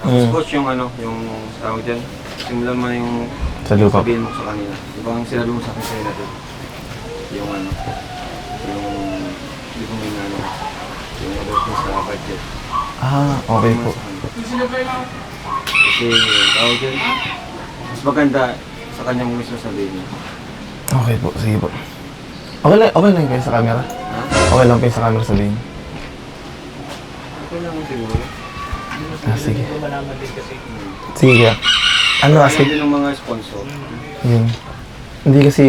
Tapos coach yung ano, yung tawag dyan, simulan mo na yung Sa lupa. sabihin mo sa kanila. Ibang sinabi mo sa akin sa'yo natin. Yung ano, yung hindi ko may ano, yung about mo sa budget. Ah, okay po. Kasi tawag dyan, mas maganda sa kanya mo mismo sabihin niya. Okay po, sige po. Okay lang kayo sa camera? Ha? Okay lang kayo sa camera sabihin. Okay lang siguro. Ah, sige. Sige kaya. Ano Kaya kasi? din ng mga sponsor. Yun. Hindi kasi...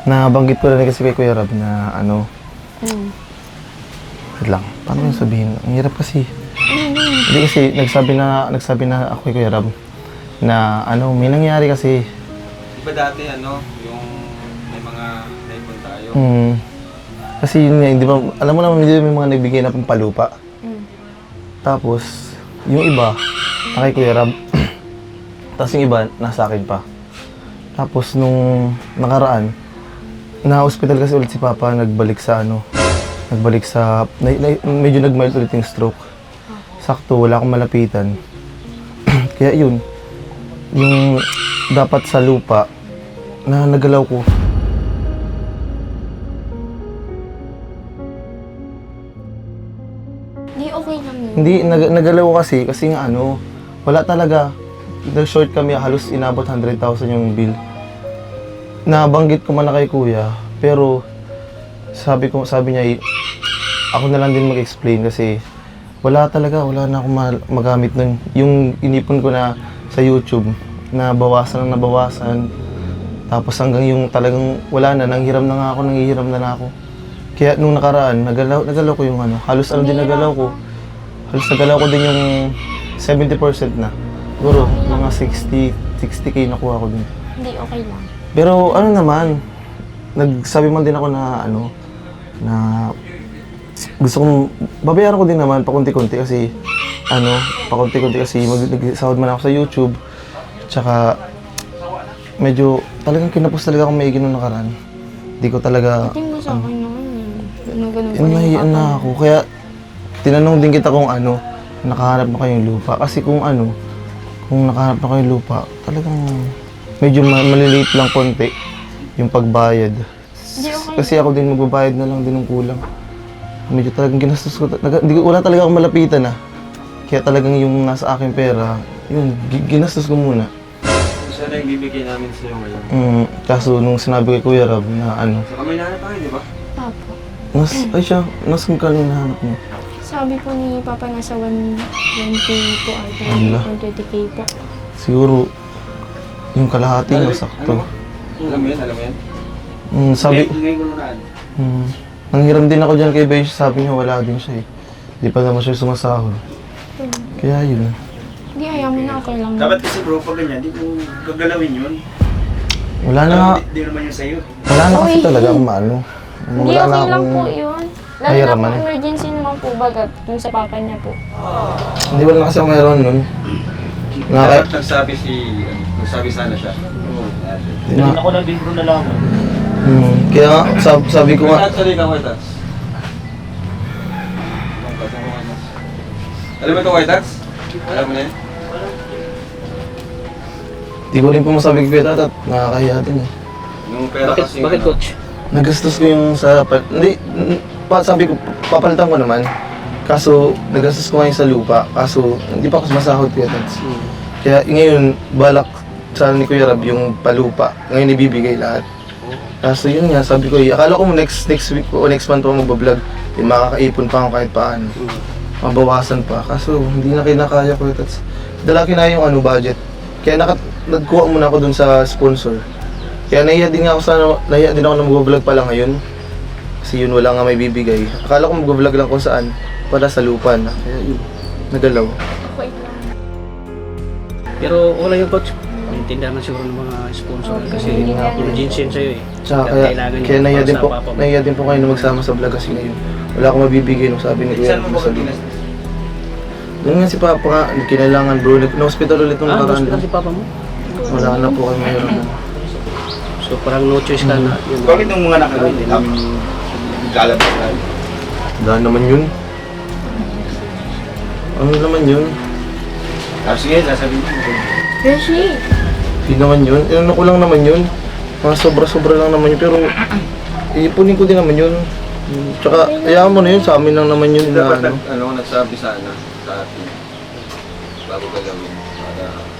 Nabanggit ko na rin kasi kay Kuya Rab na ano... Wait lang. Paano yung sabihin? Ang hirap kasi. Hindi kasi nagsabi na ako kay Kuya Rab na ano, may nangyari kasi. Diba dati ano, yung may mga naipon tayo. Kasi yun nga, di ba, alam mo naman, may mga nagbigay na pampalupa. Tapos, yung iba, kay Kuya Rab. Tapos yung iba, nasa akin pa. Tapos nung nakaraan, na-hospital kasi ulit si Papa, nagbalik sa medyo nag-mild ulit yung stroke. Sakto, wala akong malapitan. Kaya yun, yung dapat sa lupa, na nagalaw ko. Hindi, okay lang yun. Hindi, nagalaw ko kasi nga ano, wala talaga. Nag-short kami, halos inabot 100,000 yung bill. Nabanggit ko man na kay Kuya, pero sabi niya, ako na lang din mag-explain kasi wala na akong magamit nun. Yung inipon ko na sa YouTube, na bawasan. Tapos hanggang yung talagang wala na, nanghiram na ako. Kaya nung nakaraan, nagalaw ko yung ano, halos nagalaw ko din yung 70% na. Siguro, mga 60K nakuha ko din. Hindi, okay lang. Pero ano naman, nagsabi man din ako na ano, na gusto kong, babayaran ko din naman pakunti-kunti kasi, mag-sahod man ako sa YouTube. Tsaka, medyo, talagang kinapos talaga akong maigi nung nakaraan. Hindi ko talaga, Tingin mo sa akin naman ganun nahiyan na ako. Kaya, tinanong din kita kung ano, nakahanap na kayong lupa. Kasi kung nakahanap na kayong lupa, talagang medyo maliliit lang konti yung pagbayad. Hindi, okay. Kasi ako din magbabayad na lang din ng kulang. Medyo talagang ginastos ko. Wala talaga akong malapitan Kaya talagang yung nasa aking pera, yun, ginastos ko muna. Isa na yung bibigay namin sa'yo ngayon. Kaso nung sinabi kay Kuya Rab na ano, Sa kami nahanap tayo, di ba? Papa. nas kung kano nahanap mo. Sabi po ni Papa nasa 120 po ata, Ala. 120K po. Siguro, yung kalahati na sakto. Alam mo yan? Sabi, Ngayon ko nunaan. nanghiram din ako dyan kay Besh, sabi niya wala din siya eh. Di pa naman siya sumasahod. Kaya yun. Hindi, ayaw mo na, okay lang. Dapat kasi bro, pag ganyan, di mo gagalawin yun. Wala na, Di naman yun sa'yo. wala na kasi Uy. talaga akong maano. Hindi, Wala na okay lang po akong, yun. Lalo Ay, na raman. po, emergency naman po bagat yung sa papa niya po. hindi wala na kasi ako meron nun. Dapat nagsabi sana siya. Na, Ako lang din bro nalaman. kaya nga, sabi ko nga, Sorry ka, White Hats. Alam mo ito, White Hats? Alam mo na yun? di ko rin po masabi kay Kuya Tatat, nakakahiya din eh. Yung pera kasi... Bakit coach? Nagastos ko yung sabi ko, papalitan ko naman. Kaso, nagastos ko ngayon sa lupa. Kaso, hindi pa ako sumasahod, Kuya Tats. Kaya ngayon, balak sana ni Kuya Rab yung palupa. Ngayon ibibigay lahat. Kaso yun nga, sabi ko, akala ko next week o next month pa magbablog. Makakaipon pa ako kahit paano. Mabawasan pa. Kaso, hindi na kinakaya, Kuya Tats. Dalaki na yung budget. Kaya nagkuha muna ako dun sa sponsor. Kaya nahiya din ako na mag-vlog pala ngayon. Kasi yun, wala nga may bibigay. Akala ko mag-vlog lang kung saan, para sa lupa na. Kaya yun, nagalaw. Okay lang. Pero wala yung coach. Maintindihan man siguro ng mga sponsor kasi emergency yun sa'yo eh. Tsaka Kailangan kaya yun nahiya para din sa po, papa mo. nahiya din po kayo na magsama sa vlog kasi ngayon. Wala akong mabibigay nung sabi ni Kuya. Saan mo ba ginastos? Doon nga si Papa nga, kinailangan bro. Na-hospital ulit nung nakaraan. hospital si papa mo? Wala na po kayo mayroon. So parang no choice ka na. Yun. Bakit nung mga nakalagay namin lalabas tayo? Wala naman yun. Ano naman yun? Sige, sasabihin mo. Beshi! Hindi naman yun. Ano ko lang naman yun. Mga sobra-sobra lang naman yun. Pero, iipunin ko din naman yun. Tsaka, hayaan mo na yun. Sa amin lang naman yun. Dapat Na, nagsabi sana sa atin bago ka gawin.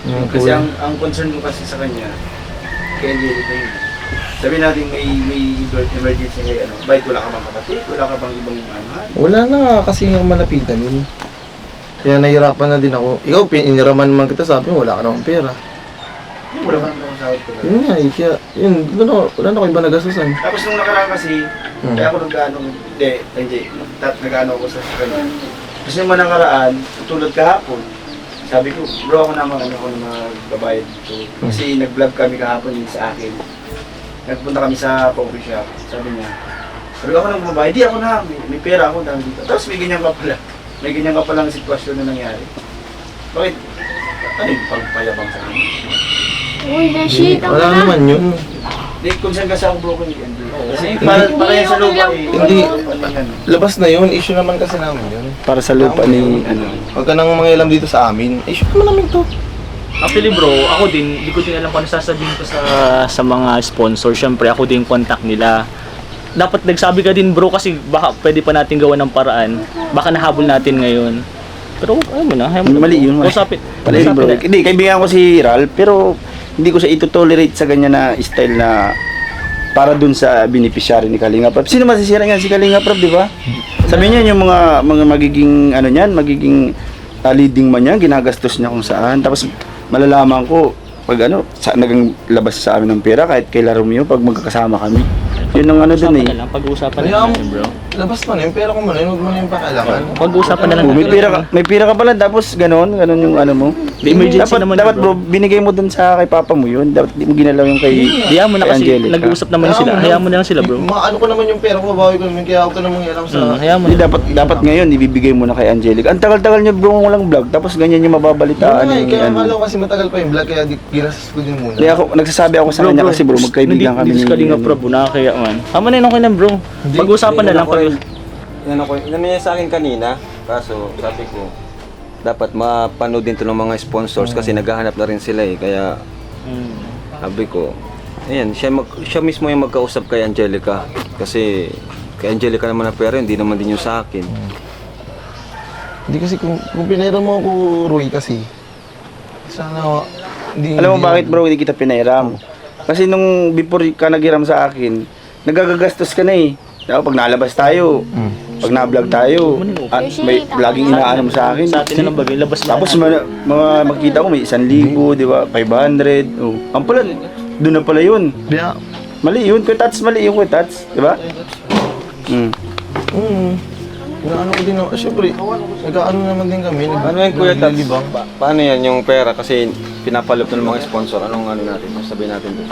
Yung Kasi kuya. ang concern mo kasi sa kanya, kay Angelica yun. Sabi natin may emergency kay bakit wala ka bang kapatid? Wala ka bang ibang mahal? Wala na nga kasi yung malapitan yun. Kaya nahirapan na din ako. Ikaw, piniraman naman kita, sabi mo, wala ka namang pera. Wala ka nang sahod ko Yun nga eh, kaya, yun, wala na ako iba nagasusan. Tapos nung nakaraan kasi, kaya ako nag-ano, nag-ano ako sa kanya. Kasi nung nakaraan, tulad kahapon, sabi ko, bro, ako naman magbabayad dito. Kasi nag-vlog kami kahapon yun sa akin. Nagpunta kami sa coffee shop, sabi niya, ako nang magbabayad, di ako na, may pera ako dahil dito. Tapos may ganyan ka pala. May ganyan ka palang sitwasyon na nangyari. Bakit? Ano yung pagpayabang sa kanya? Uy, Beshi, tama Wala na. naman yun. Hindi, concern kasi ako broken weekend. Kasi para yan sa lupa eh. Hindi. Ano, Labas na yun, issue naman kasi namin yun. Para sa lupa ni ano. Huwag ka nang mangialam dito sa amin. Issue naman namin to. Actually bro, ako din, hindi ko din alam kung ano sasabihin ko sa mga sponsor. Siyempre, ako din yung contact nila. Dapat nagsabi ka din bro kasi baka pwede pa natin gawa ng paraan. Baka nahabol natin ngayon. Pero ayaw mo na, Mali yun, mali. Usapin. Mali usapin bro. na. Hindi, kaibigan ko si Ral, pero hindi ko siya ito-tolerate sa ganyan na style na para dun sa beneficiary ni Kalinga Prab. Sino masisira nga si Kalinga Prab, di ba? Sabi niya yung mga magiging ano niyan, magiging leading man niya, ginagastos niya kung saan. Tapos malalaman ko pag nagang labas sa amin ng pera kahit kay La Romeo pag magkakasama kami. Yun ang ano dun Pag-usapan eh. na lang, pag-uusapan na Kaya lang mo, bro. labas mo na yung pera ko muna, huwag mo na yung pakailangan. Pag-uusapan na lang. Oh, may pera ka pala tapos ganon yung ano mo. Di emergency dapat, naman dapat yun, bro, binigay mo dun sa kay papa mo yun. Dapat di mo ginalaw yung kay Hayaan mo na kay kasi Angelica. nag-uusap naman sila. Hayaan mo na lang sila bro. Ano ko naman yung pera ko, babawi ko naman, kaya huwag ka nang mangialam sa... Hayaan mo Hindi, na. dapat ngayon ibibigay mo na kay Angelica. Ang tagal-tagal niya bro walang vlog tapos ganyan yung mababalitaan Ay, yung kaya ano. akala ko kasi matagal pa yung vlog, kaya ginastos ko din muna. Hindi ako nagsasabi ako sa kanya kasi bro magkaibigan kami Hindi ka nga bro, nakakaya man. Tama na yun, okay na bro. Pag-uusapan na lang. Inano niya sa akin kanina, kaso sabi ko, dapat mapanood din to ng mga sponsors kasi naghahanap na rin sila eh. Kaya sabi ko, ayan, siya mismo yung magkausap kay Angelica. Kasi kay Angelica naman ang pera, hindi naman din yung sa akin. Hindi kasi kung pinairan mo ako, Roy, kasi sana hindi... Alam mo bakit bro hindi kita pinairam? Kasi nung before ka naghiram sa akin, nagagastos ka na eh. Pag nalabas tayo, pag na-vlog tayo, at may vlogging inaano mo sa akin. Sa atin na lang bagay, labas na. Tapos mga makita ko may 1,000, di ba? 500. Oh. Ang pala, doon na pala yun. Kaya, Mali yun, Kuya-Tats, mali yun Kuya-Tats, di ba? ano ko din ako, syempre, nag-ano naman din kami. Ano yan Kuya Tats? Naglilibang. Paano yan yung pera? Kasi pinapalop ng mga sponsor. Anong ano natin? Sabihin natin doon.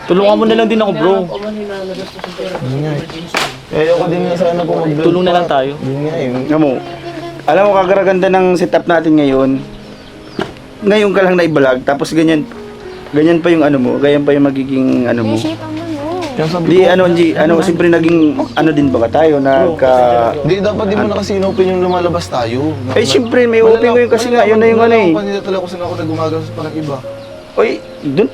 Tulungan mo na lang din ako bro. Yun nga eh. Kaya ako din nga sana kung mag-vlog Tulong na pa. lang tayo. Yun nga eh. Alam mo, kagaraganda ng setup natin ngayon. Ngayon ka lang na-vlog, tapos ganyan pa yung ano mo, ganyan pa yung magiging ano mo. Beshi, tama na. Kaya sabi Di ko, siyempre naging ano din ba ka tayo Di, dapat di mo na kasi in-open yung lumalabas tayo. Eh siyempre may open ko yun kasi nga yun na yung ano eh. Malalaman nila talaga kung saan ako nagumagalos pa ng iba. Oy, doon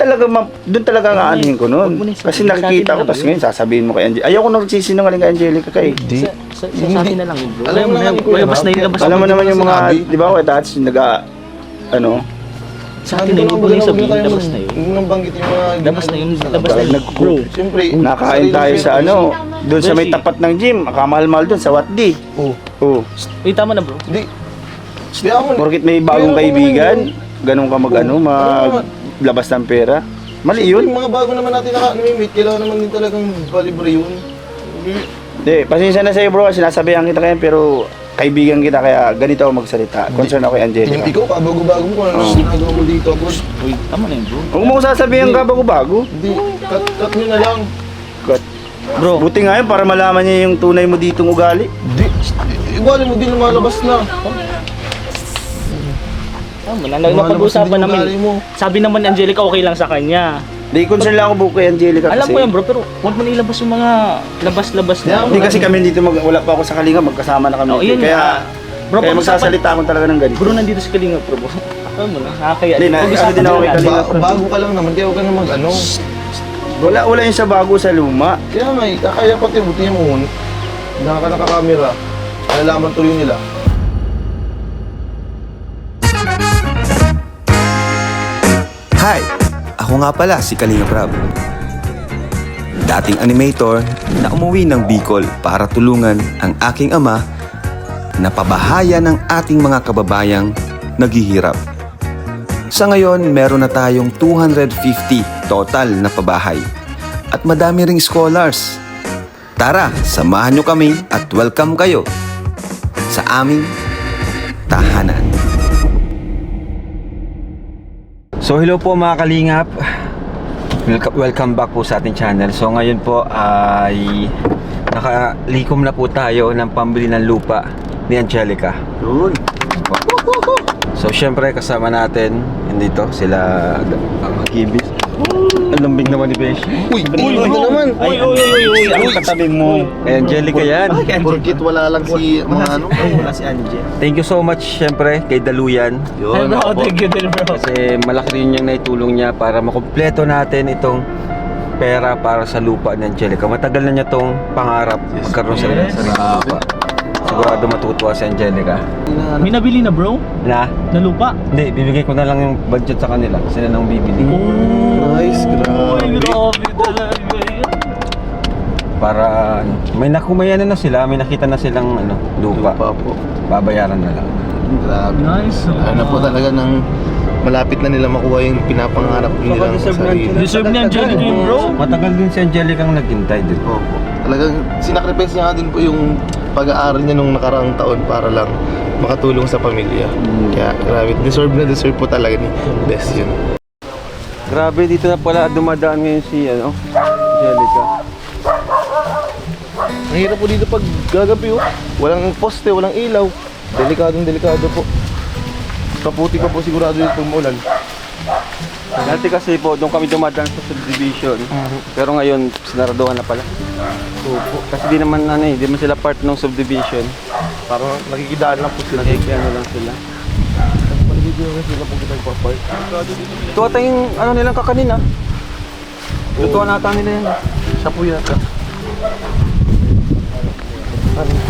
talaga nga anuhin ko noon. Kasi nakikita ko tapos ngayon sasabihin mo kay Angelica. Ayoko nang nagsisinungaling kay Angelica kay. Di. Sa atin na lang yun bro. Alam mo naman, Kuya labas na yun, labas Alam mo Bakit naman mo yung mga, sinabi? di ba Kuya Tats, Sa atin na yun, huwag mo na sabihin, labas na yun. Nung banggit yung mga... Labas na yun, labas na yun. Bro, Siyempre, nakain tayo sa doon sa may tapat ng gym, kamahal-mahal doon sa Watdi. Oh. Oh. wait, tama na bro. Di. Di ako. Porkit may bagong kaibigan, ganun ka maglabas ng pera. Mali Yung yun. mga bago naman natin naka-meet, kailangan naman din talagang balibre yun. Hindi, pasensya na sa'yo bro, sinasabihan kita kaya pero kaibigan kita kaya ganito ako magsalita. Concern ako kay Yung Angelica. ikaw, kabago-bago mo kung ano ginagawa mo dito. Boss. Wait, tama na yun bro. Huwag mo ko sasabihin ka bago-bago. Hindi, cut nyo na lang. Cut. Bro, buti nga yun para malaman niya yung tunay mo ditong ugali. Di, iwalin mo din lumalabas na. Tama na, napag-usapan Lumalabas din yung namin. ugali mo. Sabi naman ni Angelica okay lang sa kanya. Di, concern lang ako kay Angelica Alam kasi. ko yan bro, pero huwag mo na ilabas yung mga labas-labas na. Hindi kasi kami dito, wala pa ako sa Kalinga, magkasama na kami. Oh, yun kaya, Bro, kaya pag-usapan- magsasalita ako talaga ng ganito. Bro, nandito si Kalinga bro. Alam mo na, nakakaya. Hindi, ano din ako kay Kalinga. Bago ka lang naman, kaya huwag ka na mag-ano. Wala yung sa bago sa luma. Kaya may, kaya pati buti mo. Nakakamera. Nalalaman tuloy nila. Hi! Ako nga pala si Kalinga Prab. Dating animator na umuwi ng Bicol para tulungan ang aking ama na pabahaya ng ating mga kababayang naghihirap. Sa ngayon, meron na tayong 250 total na pabahay at madami ring scholars. Tara, samahan nyo kami at welcome kayo sa aming tahanan. So hello po mga kalingap. Welcome back po sa ating channel. So ngayon po ay nakalikom na po tayo ng pambili ng lupa ni Angelica. Yun. So syempre kasama natin dito sila ang Gibis. Ang lambing naman ni Beshi. Uy, naman. Uy, ang katabi mo. Kay Angelica yan. Porkit wala lang si mga ano. Wala si Angel. Thank you so much syempre kay Daluyan. Yun, Bro, ako. thank you din bro. Kasi malaki rin yung naitulong niya para makumpleto natin itong pera para sa lupa ni Angelica. Matagal na niya tong pangarap magkaroon sa sarili lupa. Sigurado matutuwa si Angelica. May nabili na bro? Na? Na lupa? Hindi, bibigay ko na lang yung budget sa kanila. Sila nang bibili. Nice, grabe. Grabe talaga yun. Para may nakumayan na sila, may nakita na silang lupa. Pa po. Babayaran na lang. Grabe. Nice. Ano po talaga ng malapit na nila makuha yung pinapangarap nilang sarili. Deserve ni Angelica yun bro. Matagal din si Angelica ang naghintay din. Opo. Talagang sinakripisya niya nga din po yung pag-aaral niya nung nakaraang taon para lang makatulong sa pamilya. Kaya grabe, deserve na deserve po talaga ni Bes yun. Grabe, dito na pala dumadaan ngayon si Angelica. Ang hirap po dito pag gagabi oh. Walang poste, walang ilaw. Delikadong delikado po. Kaputi pa po sigurado dito pag maulan. Dati kasi po, doon kami dumadaan sa subdivision. Pero ngayon, sinaraduhan na pala. Opo. Kasi di naman di man sila part ng subdivision. Parang nakikidaan lang po sila. Nakikiano lang sila. Paligid sila po kita nagpapark. Ito ata yung nilang kakanin ah. Lutuan nata nila yan. Siya po yata.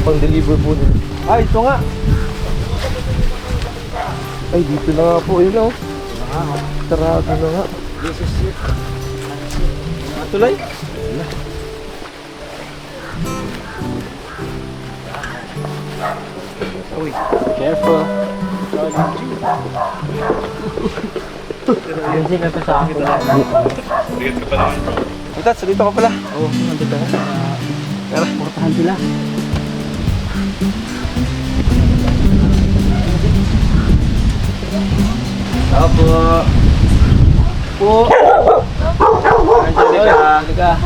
Pang-deliver po nila. Ay, ito nga. Ay, dito na nga po. Yun oh. Sarado na nga. Tuloy. Uy, careful. Utats, dito ka pala. Oo, nandito ka. Tara, portahan sila. Opo. Po. Angelica.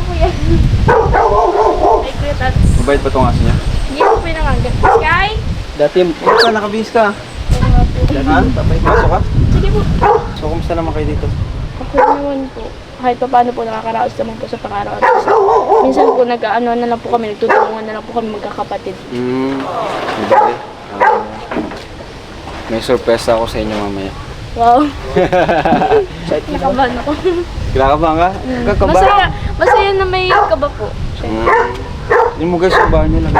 Ay, Kuya Tats. Mabait ba itong aso niya? Hindi ko pinangagat. Sky? Dati, ito ka, nakabihis ka. Ha? Pasok ka? Sige po. So, kumusta naman kayo dito? Ako naman po. Kahit pa paano po nakakaraos naman po sa pang-araw. Minsan po nag-ano na lang po kami, nagtutulungan na lang po kami magkakapatid. May bali. May sorpresa ako sa inyo mamaya. Wow. Nakabahan ako. Kinakabahan ka? Kakabahan? Masaya. Masaya na may kaba po. Yung mo guys, sabahan nyo lang.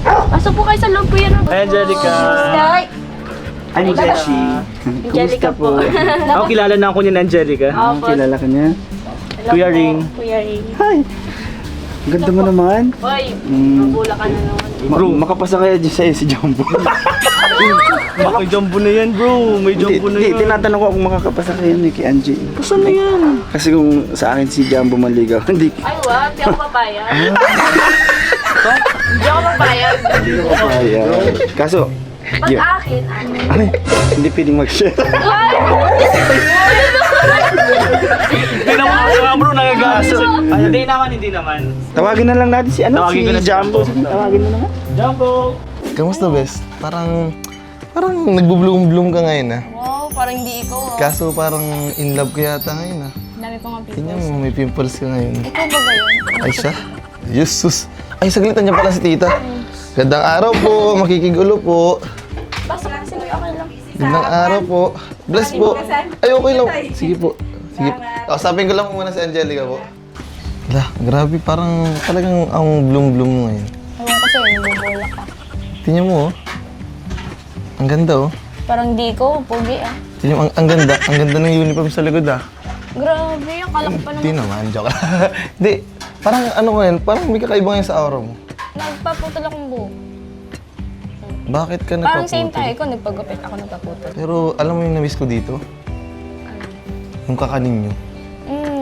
Pasok po kayo sa loob po yan. Hi Angelica. Sky. Ano Beshi? Angelica po. Ako kilala na ako niya ni Angelica. Opo. Kilala ka niya? Hello Kuya po, Ring. Kuya Ring. Hi. Ganda mo naman. Hoy, mabula ka na naman. Bro, makapasa kaya dyan sa'yo si Jumbo. May jumbo na yan bro. May jumbo na Hindi, yan. tinatanong ko kung makakapasa kayo ni kay Angie. Saan na yan? Kasi kung sa akin si Jumbo manligaw, hindi Ay, wag. Hindi ako papayag. Hindi ako papayag. ko kaya. Kaso, Pag yun. akin, Ay, hindi pwedeng mag-share. Ay! Hindi naman ako bro. Nagagaso. Hindi naman, hindi naman. Tawagin na lang natin si Tawagin ko na si si Jumbo. Tawagin mo na nga. Jumbo. Kamusta, Bes? Parang nagbo-bloom-bloom ka ngayon ah. Wow, parang hindi ikaw. Kaso parang in love ka yata ngayon ah. Dami ko nga Tingnan pimples. mo, may pimples ka ngayon. Ikaw ba gayon? Ay siya? Jesus! Ay, saglitan niya pala si tita. Gandang araw po, makikigulo po. Basta kasi may okay lang. Gandang araw po. Bless po. Ay, okay lang. Sige po. Sige. Kausapin ko lang muna si Angelica po. Wala, grabe. Parang talagang ang bloom-bloom mo ngayon. Ewan ko sa'yo, nabubulak ka. Tingnan mo, oh. Ang ganda, oh. Parang di ko, pogi ah. Tingnan mo, ang ganda. Ang ganda ng uniform sa likod, ah. Grabe, akala ko pa Hindi naman. naman, joke lang. Hindi, parang ano ngayon, parang may kakaiba ngayon sa aura mo. Nagpaputol akong buhok. Bakit ka Parang same nagpaputol? tayo, ikaw nagpagupit, ako nagpaputol. Pero alam mo yung na-miss ko dito? Yung kakanin nyo.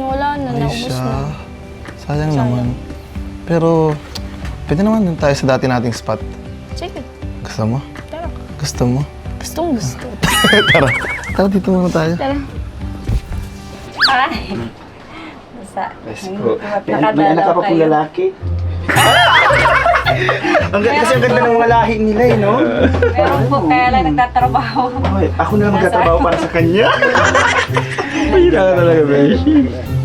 Wala na, Ay naubos siya. na. Sayang naman. Pero, pwede naman dun tayo sa dati nating spot. Sige, Gusto mo? tara. Gusto mo? Gustong gusto. Tara. Tara, dito muna tayo. Tara. Ay. Basta. Let's go. May anak ka pa pong lalaki. Kasi ang ganda ng mga lahi nila eh, no? Meron po, kaya lang nagtatrabaho. Ay, ako na lang magtatrabaho para sa kanya. Mahina ka talaga, Beshi.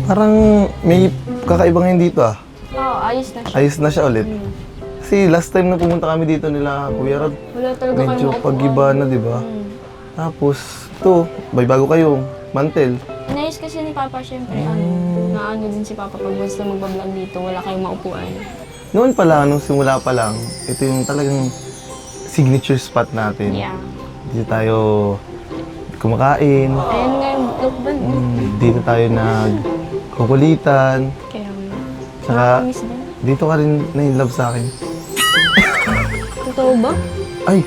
Parang may kakaiba ngayon dito ah. Oo, ayos na siya. Ayos na siya ulit. Kasi last time na pumunta kami dito nila, Kuya Rod, Wala talaga kayo medyo maupuan. pag-iba na, di ba? Tapos, ito, bago kayo, mantel. Inayos kasi ni Papa, syempre, naano din si Papa pag gusto magbablog dito, wala kayong maupuan. Noon pa lang, nung simula pa lang, ito yung talagang signature spot natin. Yeah. Dito tayo kumakain, Ayan nga yung look ba? dito tayo nagkukulitan, Kaya saka nakakamiss din. dito ka rin na-inlove sa akin. Totoo ba? Ay,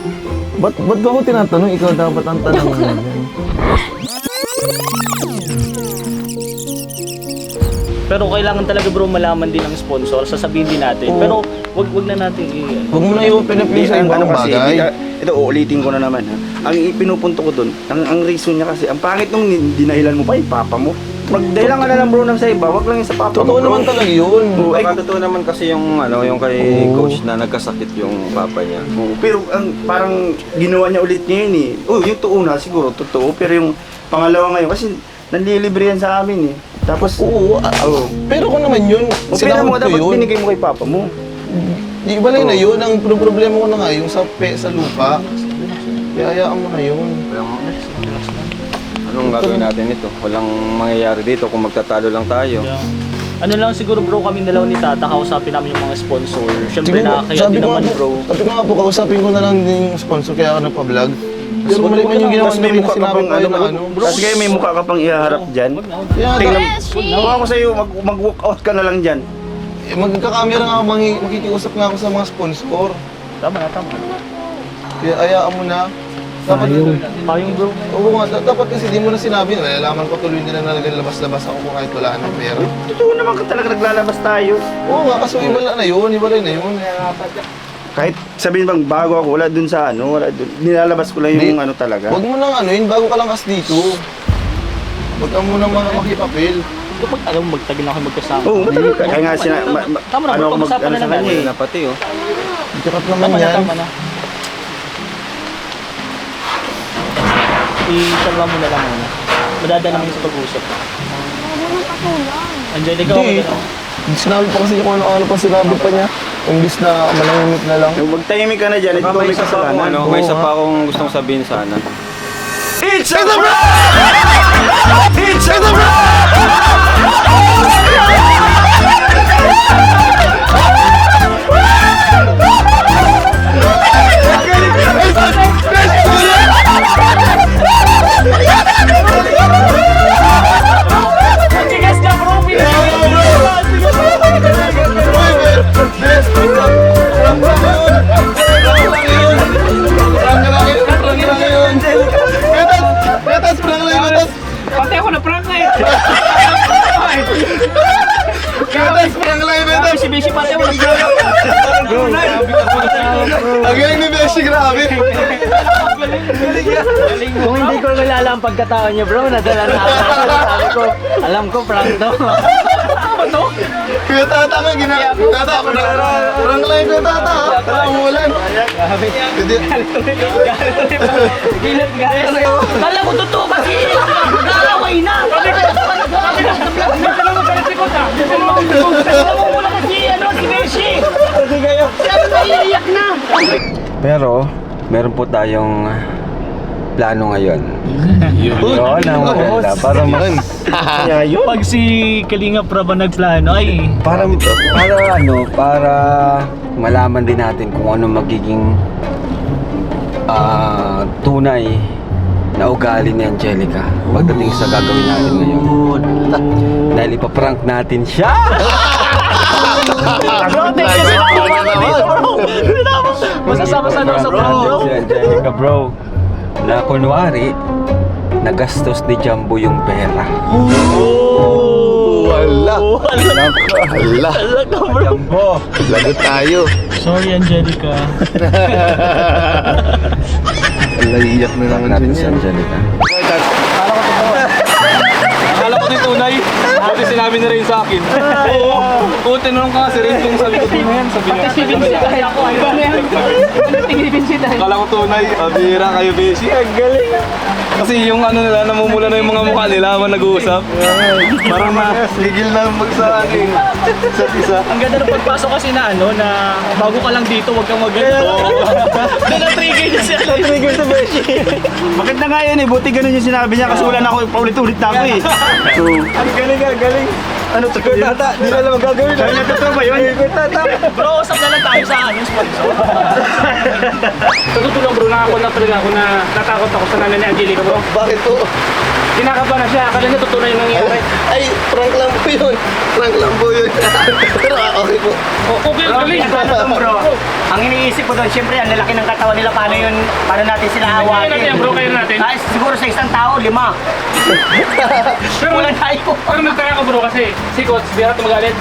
ba't ba ako tinatanong? Ikaw dapat ang tanong mo dyan. Pero kailangan talaga bro malaman din ng sponsor, sasabihin din natin. Oo. Pero wag na natin Huwag mo na i-open up yung sa ibang bagay. Ito, uulitin ko na naman ha. Ang ipinupunto ko dun, ang reason niya kasi, ang pangit nung dinahilan mo pa yung papa mo. Magdahilan ka na lang bro ng sa iba, wag lang yung sa papa mo. Totoo bro. naman talaga yun. Oo, ay, Baka totoo naman kasi yung yung kay coach na nagkasakit yung papa niya. oo, pero ang parang ginawa niya ulit niya yun eh. Oh, yung tuuna siguro, totoo. Pero yung pangalawa ngayon, kasi nanlilibre yan sa amin eh. Tapos, Oo, oo. pero kung naman yun, O pera mo, sinakot ko dapat yun. binigay mo kay papa mo. Di balay na yun, ang problema ko na nga yung sa lupa. Kaya hayaan mo na yun. Anong gagawin natin ito? Walang mangyayari dito kung magtatalo lang tayo. Ano lang siguro bro kami dalaw ni Tata, kausapin namin yung mga sponsor. Siyempre Siguro, nakakaya din naman bro. sabi ko nga po, kausapin ko na lang din yung sponsor kaya ako nagpa-vlog. Pero mali man yung ginawa Mas niya may rin na mukha ka sinabi pang ko yun na ano. Tapos kaya may mukha ka pang ihaharap dyan. Kaya Tingnan, Beshi! nakuha ko sa'yo, mag-walk out ka na lang dyan. magkakamera nga ako, makikiusap nga ako sa mga sponsor. Tama na, tama. Kaya hayaan mo na. Dapat, Payong bro. oo nga, dapat kasi di mo na sinabi, nalalaman ko tuloy nila na labas-labas ako kung kahit wala ng pera. Totoo naman ka talaga naglalabas tayo. Oo nga, kaso iwala na yun, iwalay na yun. Kahit sabihin bang bago ako, wala dun sa ano, wala dun. Nilalabas ko lang yung ano talaga. Huwag mo nang ano yun, bago ka lang kas dito. Huwag ka muna makipapil. Kapag alam mo, magtagin ako magkasama. Oo, matagal ka. Kaya nga Tama na, ano ako pag-usapan ano na sa lang kanya natin. eh. Na pati oh. Bikat naman Tama na, yan. tama na. I-salva mo na lang muna. Madada naman yung sa pag-usap. Angelica, Hindi. Sinabi pa kasi kung ano-ano pa sinabi pa niya. Imbis na malangimik na lang. Magtahimik ka na dyan, ito May may isa pa akong kasalanan. may isa pa akong gustong sabihin sana. It's a wrap! It's a wrap! Pati ako na prank na eh. Si Beshi pati ako na prank. Ang galing ni Beshi, grabe. Kung hindi ko kilala ang pagkatao niya bro, nadala na ako. Sabi ko, alam ko prank to. Kuya Tata nga ginagawa. Tata, parang lang Kuya Tata. Parang umulan. Hindi. Galit. Kala ko totoo kasi nag-aaway na. Minsan lang magalit si Coach, ah. Minsan lang magalit si Coach. Alam mo, wala kasi, si Beshi. Kasi kayo. Siya naiiyak na. Pero, meron po tayong plano ngayon. Yun ang maganda. Para Pag si Kalinga Prab ang nagplano, ay... para malaman din natin kung ano magiging tunay na ugali ni Angelica pagdating sa gagawin natin ngayon. Dahil ipaprank natin siya! Bro, thank you sa bro. Masasama sa sa prank, bro. Si Angelica, bro, na kunwari, nagastos ni Jumbo yung pera. Wala. Wala. Jumbo! Lagot tayo. Sorry, Angelica. Iyak na Prank naman natin dyan si yan. Angelica. Akala ko din tunay. Buti sinabi na rin sa akin. Oo. Kung tinanong ka kasi rin kung sabi ko tunay yan, sabi niya. Si Vincent ay ako. Ano tingin ni Vincent ay? Akala ko tunay. Abira kayo, Beshi. Ang galing. Kasi yung ano nila, namumula na yung mga mukha nila habang nag-uusap. Parang na, Sigil na magsaan eh. Sa isa. Ang ganda ng pagpasok kasi na na bago ka lang dito, huwag kang magganito. Doon na-trigger niya si Alex. Trigger sa Beshi. Maganda nga yan eh, buti ganun yung sinabi niya kasi wala na ako, paulit-ulit na ako eh. So, Ang galing. Ano to? Tata, di na lang magagawin. kaya natotoo ba yun? Bro, usap na lang tayo sa sponsor. sa totoo lang bro, nakakuha na talaga ako na natakot ako sa nanay ni Angelica bro. Bakit po? Kinakaba na siya, akala niya totoo na yung nangyayari. Ay, prank lang po yun. Prank lang po yun. Pero okay po. Okay, galing. bro. Ang iniisip ko doon, syempre, ang lalaki ng katawan nila, paano natin sila Kaya natin yan bro, kaya natin. Siguro sa isang tao, 5. Pero Wala tayo. Pero nagtaka ko bro kasi si Coach, bira ito magalit.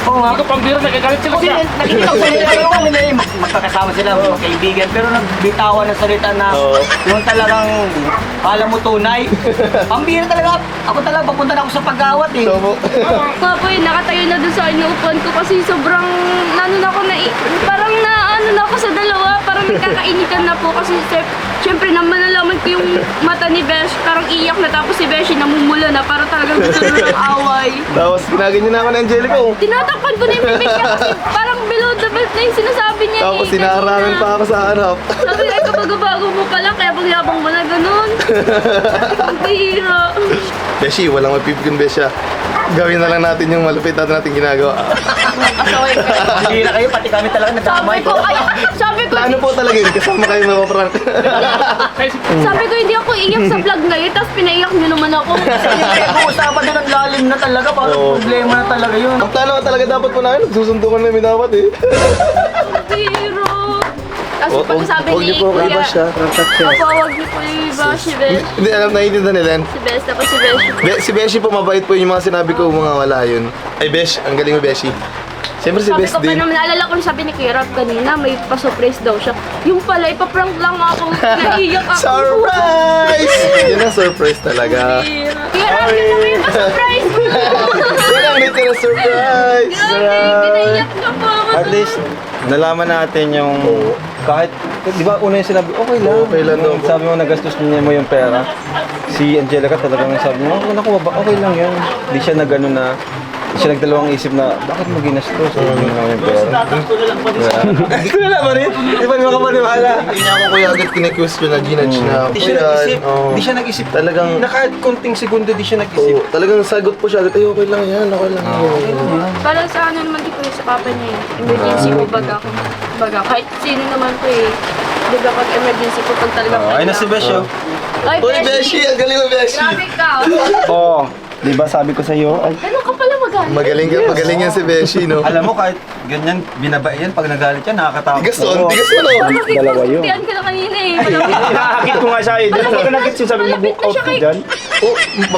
Oo nga. Ikaw pang bira, nagkagalit si Coach. Kasi nakikita ko sa nila magkakasama sila, magkaibigan, pero nagbitawan ng salita na yung talagang kala mo tunay. Pambira talaga. Ako talaga, papunta na ako sa pag-awat eh. Nga po yun, nakatayo na dun sa inuupuan ko kasi sobrang, parang na ako sa dalawa, parang nagkakainitan na po kasi syempre na malalaman ko yung mata ni Besh, parang iyak na tapos si Beshi namumula na, parang talagang gusto na ng away. Tapos ginaganyan na ako ng Angelica oh. Tinatakpan ko na yung bibig niya kasi parang below the belt na yung sinasabi niya. Tapos eh, sinaramin kanina. pa ako sa harap. Sabi niya, kapag bago mo pa lang, kaya pagyabang mo na ganun. Ang bihira. Beshi, walang mapipigyan Besha. Gawin na lang natin yung malupit natin ginagawa. Asaway kayo. Bira kayo, pati kami talaga Sabi nagkamay ko, sabi ko, Plano po talaga yun, kasama kayo mapaprank. sabi ko hindi ako iiyak sa vlog na yun, tapos pinaiyak niyo naman ako. Pinag-uusapan doon ang lalim na talaga, parang problema na talaga yun. Ang plano ka talaga dapat po namin, susundukan namin dapat eh. Ang bihira. Tapos pagkasabi Huwag niyo po kayo Kuya, i-bash ha. Opo, huwag niyo po i-bash si Besh. Hindi, alam, naiintindihan nila yan. Si Besh, tapos si Besh. Si Beshi po, mabait po yung mga sinabi ko, mga wala yun. Ay, Besh, ang galing mo, Beshi. Siyempre si Sabi Best ko pa din. naman, naalala ko sabi ni Kirap kanina, may pa-surprise daw siya. Yung pala, ipaprank lang ako. Naiiyak ako. Surprise! Yun ang surprise talaga. Kirap, yun naman yung pa-surprise mo. Yun ang nature na surprise! Grabe, pinaiyak na po ako. At least, nalaman natin yung kahit, di ba una yung sinabi, okay lang. Okay lang daw. Sabi mo, nagastos niya mo yung pera. Si Angelica talagang sabi mo, nakuha ba? Okay lang yan. Di siya na gano'n na, di siya nagdalawang isip na, bakit mo ginastos? Sabi mo yung pera. Hindi ko na rin. Di ba naman kapaniwala? Hindi niya ako kuya agad kine-question na ginudge na. Di siya Kuya, nag-isip. oo. Di siya nag-isip. Talagang, Na kahit konting segundo di siya nag-isip. oo, talagang sagot po siya agad. Ay, okay lang yan, okay lang yan. Parang sa ano naman di ko sa papa niya eh. Emergency ko baga ako. Baga, kahit sino naman po eh. Di ba pag emergency ko pag talaga Ay na si Besho. Ay, Uy, Beshi! Ang galing mo, Beshi! Grabe ka. Oo. Di ba sabi ko sa iyo, ay, Ganun ka pala magaling. Magaling yan si Beshi, no? Alam mo kahit ganyan, binaba yan, pag nagalit yan, nakakatakot. Tigas nun, tigas mo, no? Dalawa yun. Nakikita ka na kanina eh. nakakit ko nga siya eh. Di ba pag nakit siya, sabi mag-book out ka dyan? Oh,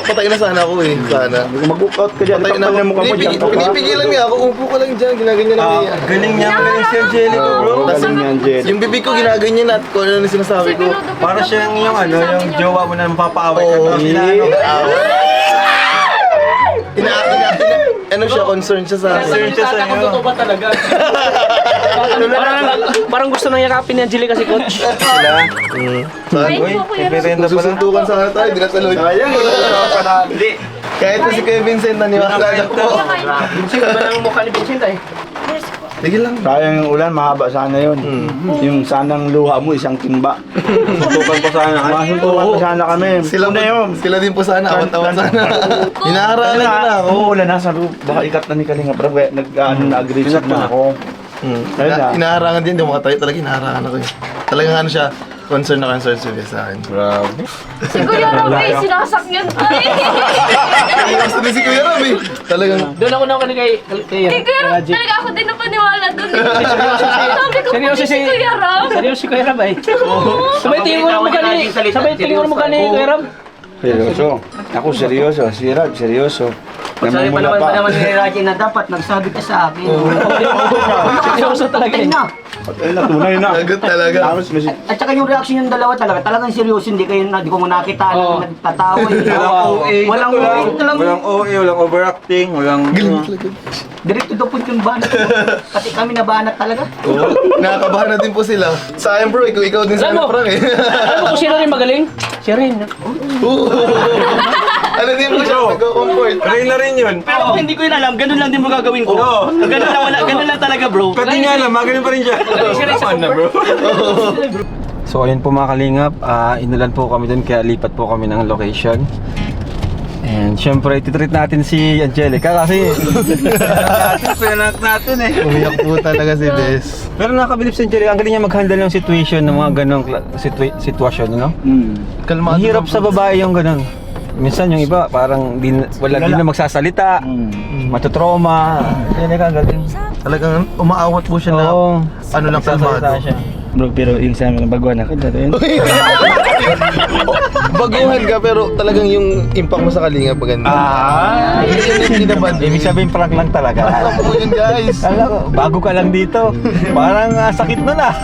patay na sana ako eh. Sana. Mag-book out ka dyan. Patay na Kapal na mukha mo dyan. Pinipigilan niya ako. Upo ka lang dyan. Ginaganyan na niya. Galing niya, magaling si Angelica, bro. Galing yan, Jen. Yung bibig ko ginaganyan at kung ano na sinasabi ko. Para siyang yung ano, yung jowa mo na mapapaaway ka. Oo. Tapos inaano. Ano siya, concerned siya sa akin. siya sa'yo. Kung totoo ba talaga? Parang gusto nang yakapin ni Angelica si Coach. Sila. Ay, Uy, po, Kuya may merenda Kung pala. susuntukan sana tayo, dinatuloy. Sayang, wala na panalo. Hindi. Kahit na si Kuya Vincent, naniwala na po. Vincent, ba nang mukha ni Vincent ay? Sige lang. Sayang yung ulan, mahaba sana yun. Yung sanang luha mo, isang timba. Tutukan pa sana. Masuntukan pa sana kami. Sila din po sana, awan-awan sana. Hinaharangan ko na ako. Oo, ulan na. Sabi ko, baka ikat na ni Kalinga. Pero nag-aggressive na ako. Ayun na. Hinaharangan din, dumatayo talaga, hinaharangan ako eh. Talagang ano siya, concern na concern siya sa akin. Grabe. Si Kuya Rob ay sinasakyan pa eh. Gusto ni si Kuya Rob eh. Talagang, Doon ako naman kay Kay Kuya Rob talaga ako din napaniwala doon. Sabi ko Seryoso si Kuya Rob. Seryoso si Kuya Rob ay? Sabay tingin mo mo ka ni Kuya Rob? Seryoso. Ako seryoso. Si Rab, seryoso. Sabi pa naman ni Raji na dapat nagsabi ka sa akin. Seryoso talaga eh. Ay, natunay na. lagot talaga. Tapos, may At saka yung reaction yung dalawa talagang seryoso, hindi ko mo nakita nagtatawa. Walang OA, walang overacting, walang... Direct to the point yung banat. Pati kami nabanat talaga. Oo, nakakabahan na din po sila. Sa akin bro, ikaw din sana prank eh. Alam mo kung sino rin magaling? Siya rin. Ano din po siya, nag-comfort. Ray na rin yun. Pero kung hindi ko yun alam, ganun lang din mo gagawin ko. Ganun lang talaga bro. Pati nga alam, magaling pa rin siya. Tama na bro. So ayun po mga kalingap, inulan po kami dun kaya lipat po kami ng location. And syempre, ititreat natin si Angelica kasi pinanak natin eh. Umiyak po talaga si Bes. Pero nakakabilib si Angelica, ang galing niya mag-handle ng situation ng mga ganong sitwasyon, no? Kalmado. Ang hirap sa babae yung ganon. Minsan yung iba parang di na magsasalita, matutroma. Angelica, galing. Talagang umaawat po siya na Oo. ano lang kalmado. Magsasalita siya. bro, pero yung sa amin, baguhan ako dati. Baguhan ka pero talagang yung impact mo sa Kalinga maganda. Hindi na bad. Ibig sabihin prank lang talaga. Ano po yun guys? Alam ko, bago ka lang dito. Parang sakit nun ah.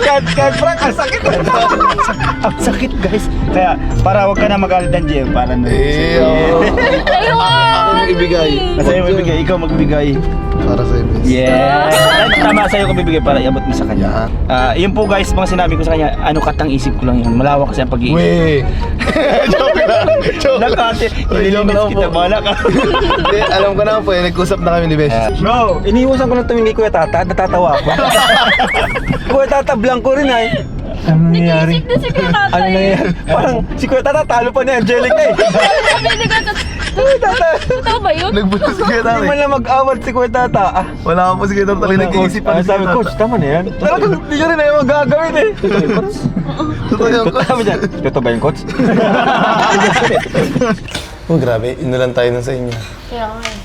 Kahit prank, ang sakit. Ang sakit guys. Kaya, para wag ka na magalit ng GM, para na. Ako magbibigay. Sa'yo magbigay, ikaw magbigay. Para sa Bes. Yes! Tama, sa'yo ko bibigay para iabot mo sa kanya. Yun po guys, mga sinabi ko sa kanya, ano katang isip ko lang yun. Malawak kasi ang pag-iisip. Weh! Joke lang! Joke lang! Nakati, nililinis kita, bahala ka. Hindi, alam ko na po eh, nag-usap na kami ni Bes. Bro, iniusan ko na tumingin kay Kuya Tata, natatawa ako. Kuya Tata, blanco rin ay. Ano nangyayari? Nag-iisip na si Kuya Tatay. Ano nangyayari? Parang si Kuya Tata, talo pa ni Angelica eh. Kuya Tata, Totoo ba yun? Nagbutas si Kuya hindi Tata man lang mag-awat si Kuya Tata. Wala ka po si Kuya Tata, talagang nag-iisip pa Ano sabi, Coach, tama na yan. Talagang hindi nyo rin na yung magagawin eh. Totoo yung Tama dyan. Totoo ba yung Coach? Oh grabe, inulan tayo nun sa inyo. Kaya nga eh.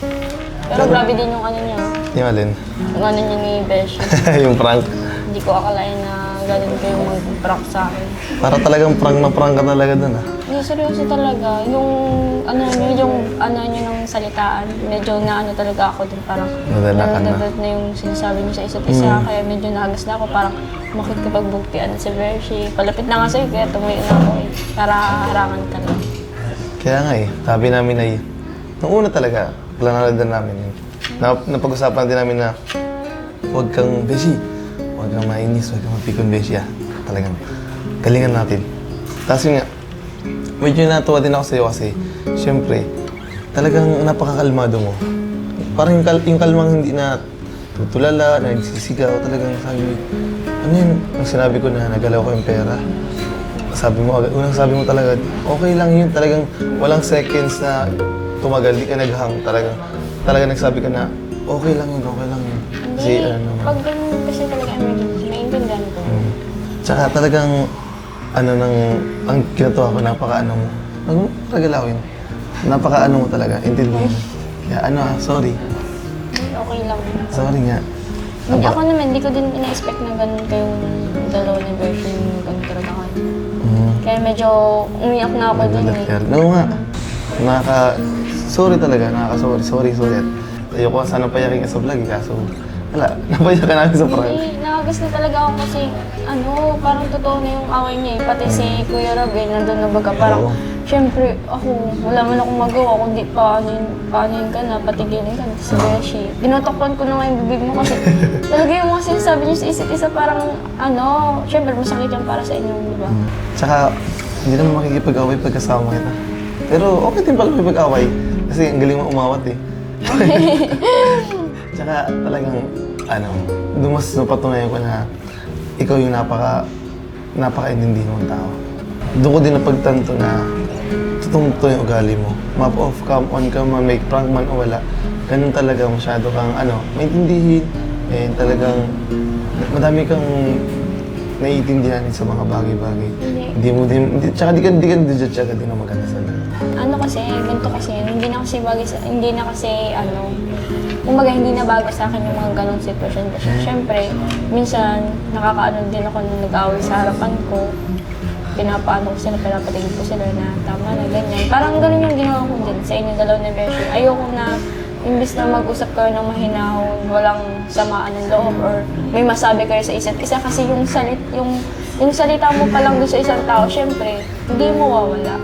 Pero grabe din yung ano niya. Yung alin? Yung ano niya ni Besh. Yung prank. Hindi ko akalain na ganun kayo mag-prank sa akin. Para talagang prank na prank ka talaga dun ah. Hindi, seryoso talaga. Yung ano niyo ng salitaan, medyo na ano talaga ako dun. Parang Nadala ka na. nadadad na yung sinasabi niyo sa isa't isa. Kaya medyo nahagas na ako. Parang makikipag-bugtian si Beshi. Palapit na nga sa'yo, kaya tumayo na ako eh. Para harangan ka lang. Kaya nga eh, sabi namin ay, nung una talaga, planaladan namin yun. Napag-usapan din namin na, huwag kang Beshi, huwag kang mainis, huwag kang mapikon Beshi ah. Talagang, galingan natin. Tapos yun nga, medyo natuwa din ako sa'yo kasi, syempre, talagang napakakalmado mo. Parang yung kalmang hindi na tutulala, na nagsisigaw, talagang sabi mo, ano yun, nung sinabi ko na nagalaw ko yung pera, sabi mo, unang sabi mo talaga, okay lang yun, talagang walang seconds na tumagal, di ka naghang, talagang nagsabi ka na, okay lang yun, okay lang yun. Kasi Hindi, ano naman. pag ganun kasi talaga emergency, naiintindihan ko. Tsaka talagang, ang ginagawa ko, napaka-ano mo, nagalawin. Napaka-ano mo talaga, intindihin. Kaya sorry. Okay lang. Sorry nga. Hindi ako naman, hindi ko din ina-expect na ganun kayong dalawa ni Beshi yung ganun talaga kayo. Kaya medyo umiyak na ako din eh. Oo nga. Sorry talaga, sorry. Ayoko sana payakin ka sa vlog, kaso wala, napayak ka namin sa prank. Hindi, nakagas na talaga ako kasi parang totoo na yung away niya eh. Pati si Kuya Rob eh, nandun na baga. Parang, syempre, wala man akong magawa kundi paanin ka na, patigilin ka na si Beshi. Dinotakpan ko na nga yung bibig mo kasi talaga yung mga sinasabi niyo sa isa't isa parang, syempre masakit yan para sa inyo, di ba? Tsaka, hindi naman makikipag-away pagkasama kita. Pero okay din pala may pag-away. Kasi ang galing mo umawat eh. Tsaka talagang, doon mas napatunayan ko na ikaw yung napaka-intindi mong tao. Doon ko din napagtanto na totoong yung ugali mo. Map off cam, on cam, make prank man o wala. Ganun talaga masyado kang maintindihin. Eh talagang madami kang naiintindihan sa mga bagay-bagay. Tsaka di ka judge agad din na maganda sana. Ganito kasi, hindi na kasi kumbaga hindi na bago sa akin yung mga ganong sitwasyon kasi syempre, minsan nakakaano din ako nung nag-away sa harapan ko. Pinapaano ko sila, pinapatigil ko sila na tama na ganyan. Parang ganun yung ginawa ko din sa inyo dalaw na beshi. Ayoko na imbis na mag-usap kayo ng mahinahon, walang samaan ng loob or may masabi kayo sa isa't isa kasi yung salita mo pa lang doon sa isang tao, syempre, hindi mo mawawala.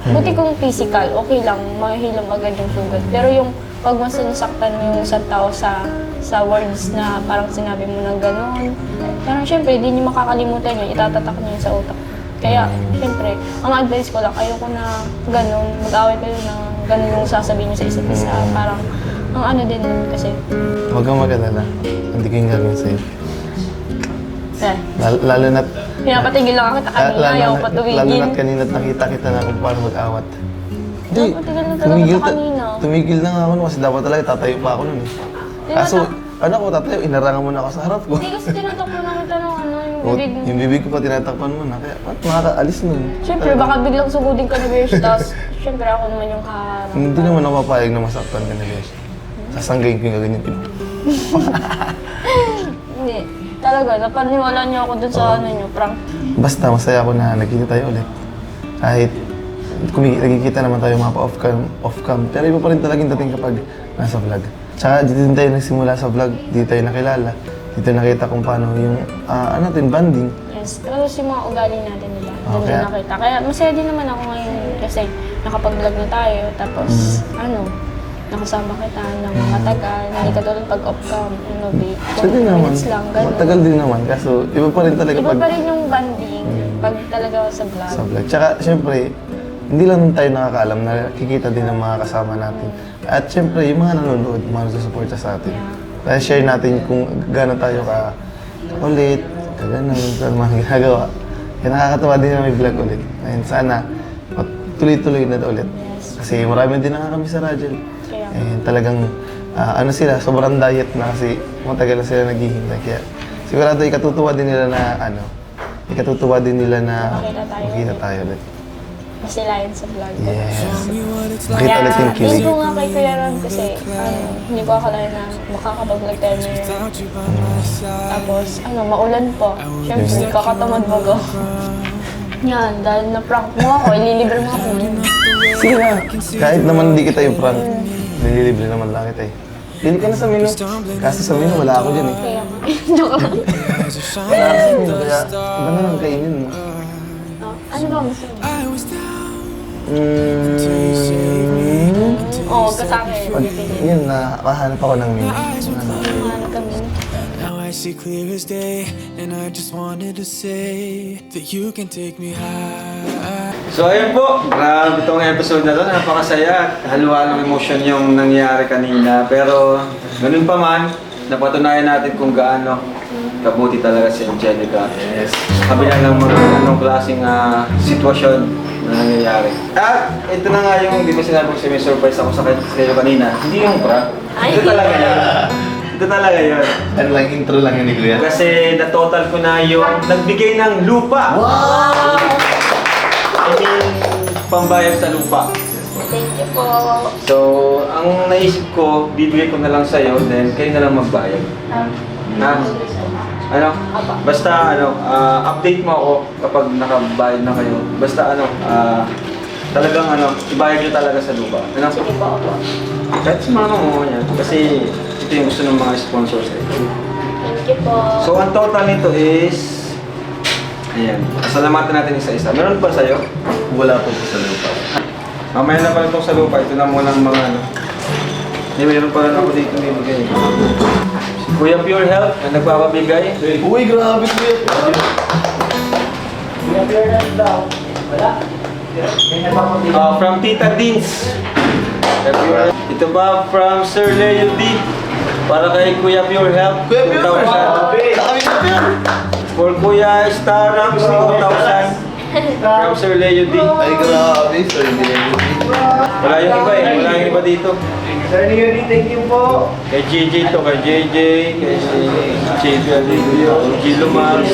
Buti kung physical, okay lang, mahihilom agad yung sugat. Pero yung pag mas sinasaktan mo yung isang tao sa words na parang sinabi mo ng gano'n, parang syempre, hindi niyo makakalimutan yun, itatatak niyo yun sa utak. Kaya, syempre, ang advice ko lang, ayoko na gano'n, mag-away kayo na gano'n yung sasabihin niyo sa isa't isa. Parang, ang din kasi. Huwag kang mag-alala. Hindi ko yung gagawin sa'yo. Lalo na't... Pinapatigil lang kita kanina, ayaw ko patumigil. Lalo na't kanina't nakita kita na kung paano mag-awat. Hindi, Napatigil na talaga kita kanina. tumigil na nga ako kasi dapat talaga tatayo pa ako nun eh. Kaso, ko tatayo, inarangan mo na ako sa harap ko. Hindi kasi tinatakpan lang kita ng yung bibig mo. Yung bibig ko pa tinatakpan mo na, kaya makakaalis nun. Siyempre, baka biglang sugudin ka na Besh, tapos siyempre ako naman yung kaharap. Hindi naman ako papayag na masaktan ka na Besh. Sasanggayin ko yung ganyan. Hindi. Talaga, napaniwala niyo ako dun sa prank. Basta masaya ako na nagkita tayo ulit. Kahit nagkikita naman tayo mga off-cam. Pero iba pa rin talaga yung dating kapag nasa vlog. Tsaka dito din tayo nagsimula sa vlog, dito tayo nakilala. Dito nakita kung paano yung, banding. Yes, tapos yung mga ugali natin nila, doon din nakita. Kaya masaya din naman ako ngayon kasi nakapag-vlog na tayo. Tapos, nakasama kita ng mga tagal, hindi ka tulad pag off-cam, Pwede naman. lang, gano'n. Matagal din naman, kaso iba pa rin talaga Iba pa rin yung banding pag talaga sa vlog. sa vlog. Tsaka, syempre, hindi lang tayo nakakaalam na kikita din ng mga kasama natin. At syempre, yung mga nanonood, mga nagsusuporta sa atin. Kaya share natin kung gaano tayo ulit, gano'n, mga ginagawa. Kaya nakakatawa din na may vlog ulit. Ayun, sana tuloy-tuloy na ulit. Kasi marami din nakakamiss sa Rajel. And talagang, sobrang diet na kasi matagal na sila naghihintay. Kaya sigurado ikatutuwa din nila na makita tayo ulit. Masilayan sa vlog. Yes. Makita ulit yung Hindi kilig. ko nga kay Kuya Ron kasi hindi ko akalain na makakapag-vlog tayo na yun. Tapos, maulan po. Siyempre, kakatamad bago. Yan, dahil na-prank mo ako, ililibre mo ako. Sige na. Kahit naman hindi kita yung prank, nililibre naman lang kita eh. Pili ka na sa menu. Kasi sa menu, wala ako dyan eh. Kaya, joke lang. Wala ako sa menu, kaya iba na lang kainin mo. Ano ba gusto mo? Kasama Yun na, kahanap ako ng menu. Hanap kami. Now I see clear as day, and I just wanted to say that you can take me high. So ayun po, grabe itong episode na to, napakasaya. Haluan ng emosyon yung nangyari kanina. Pero ganun pa man, napatunayan natin kung gaano kabuti talaga si Angelica. Yes. Kabila ng mga anong klaseng sitwasyon na nangyayari. At ito na nga yung, di ba sinabi ko may surprise ako sa kayo kanina. Hindi yung prank. Ito talaga yun. Ito talaga yun. Ano lang, intro lang yun ni Kuya. Kasi na-total ko na yung nagbigay ng lupa. Wow! Pambayad sa lupa. Thank you po. So, ang naisip ko, bibigay ko na lang sa'yo, then kayo na lang magbayad. Basta update mo ako kapag nakabayad na kayo. Basta talagang ibayad nyo talaga sa lupa. Sige po ako. Kahit sa mga mo yan, kasi ito yung gusto ng mga sponsors. Thank you po. So, ang total nito is, ayan, salamatan natin isa-isa. Meron pa sa'yo? Wala po sa lupa. Mamaya na pala itong sa lupa. Ito na muna ang mga meron pa rin ako dito bibigay. Si Kuya Pure Health na nagpapabigay. Uy, grabe Kuya. Kuya Bernard daw. Wala. From Tita Dins. Ito ba from Sir Leo D. Para kay Kuya Pure Health. Kuya Pure! 2,000. For Kuya Starams, 2,000. From Sir Leo D. Ay, grabe. So, hindi Wala yung iba eh. Wala yung iba dito. Sir Leonie, thank you po. Kay JJ to, kay JJ, kay JJ, Gilo Mars.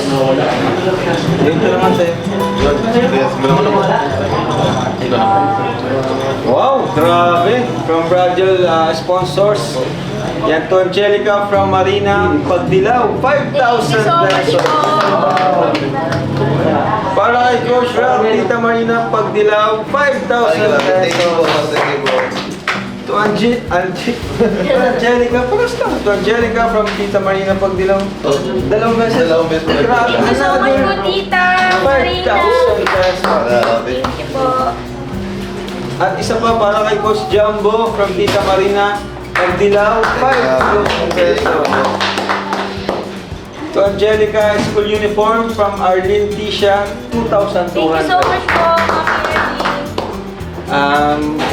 Dito naman sa'yo. Wow, grabe. From Bradjel sponsors. Yan to Angelica from Marina Pagdilaw. 5,000 pesos. Para kay Coach Ralph, Tita Marina Pagdilaw, 5,000 pesos. To Angelica, pakas lang. To Angelica from Tita Marina Pagdilaw. Dalawang beses. Grabe. Thank you so much po, Tita Marina. 5,000 pesos. Thank you po. At isa pa para kay Coach Jumbo from Tita Marina Pagdilaw, 5,000 pesos. To Angelica, school uniform from Arlene Tisha, 2,200. Thank you so much po, Mami Ernie.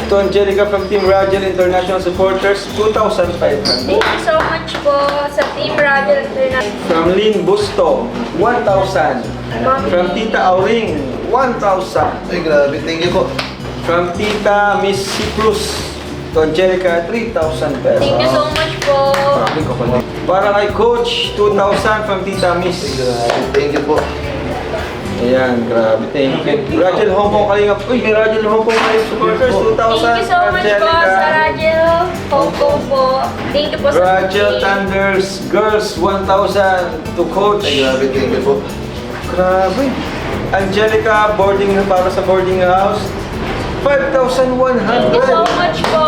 To Angelica from Team Rajal International Supporters, 2,500. Thank you so much po sa Team Rajal International. From Lynn Busto, 1,000. From Tita Auring, 1,000. Ay, grabe. Thank you po. From Tita Miss Ciprus, to Angelica, 3,000 pesos. Thank you so much po. Para kay Coach, 2,000 from Tita Miss. Thank you po. Ayan, grabe. Thank you. Rajal Hong Kong Kalingap. Uy, may Rajal Hong Kong Kalingap supporters, 2,000. Thank you so much po sa Rajel Hong Kong po. Thank you po sa Rajal Thunders Girls, 1,000 to Coach. Ay, grabe. Thank you po. Grabe. Angelica, boarding para sa boarding house, 5,100. Thank you so much po.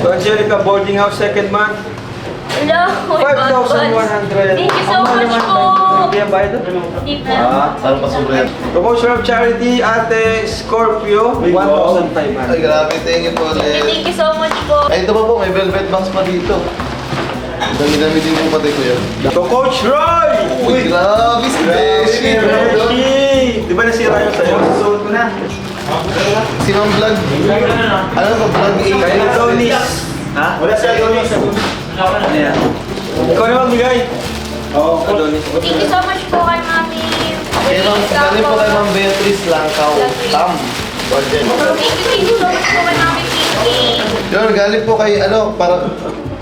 To Angelica, boarding house, second month, Hello, 5,100. Thank you so much po. Hindi ang bayad doon? Hindi pa. Ano pa sobrang? Promotion of Charity, Ate Scorpio, 1,500. Ay, grabe. Thank you po. Thank you so much po. Ay, ito pa po. May velvet box pa dito. Dami-dami din po pati kuya. To Coach Roy! Uy, grabe. Si Beshi. Beshi! Di ba nasira yun sa'yo? Susunod ko na. Si Ma'am Vlog. Ano ba? Vlog 8. Kay Adonis. Ha? Wala si Adonis. Ano yan? Ikaw na magbigay. Oo, Adonis. Thank you so much po kay Mami. Kaya Ma'am, galing po kay Ma'am Beatrice Langkaw. Tam. Thank you so much po kay Mami Pinky. Yun, galing po kay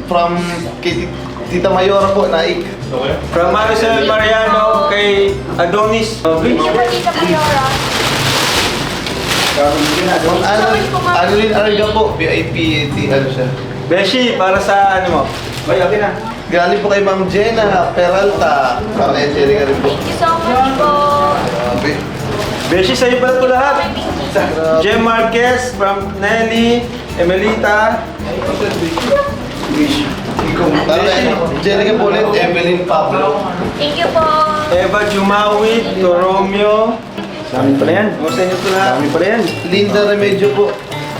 from kay Tita Mayora po, Naik. From Maricel Mariano kay Adonis. Thank you po, Tita Mayora. Annalyn Arga po, VIP, ano siya. Beshi, para sa ano mo? Bay, okay na. Galing po kay Ma'am Jenna Peralta. Para kay Angelica rin po. Thank you so much po. Grabe. Beshi, sa'yo pala ito lahat. Jem Marquez from Nelly, Emelita. Para kay Angelica po ulit, Evelyn Pablo. Thank you po. Eva Jumawit, to Romeo. Dami pala yan. Kumusta nyo ito lahat? Dami pala yan. Linda Remedio po.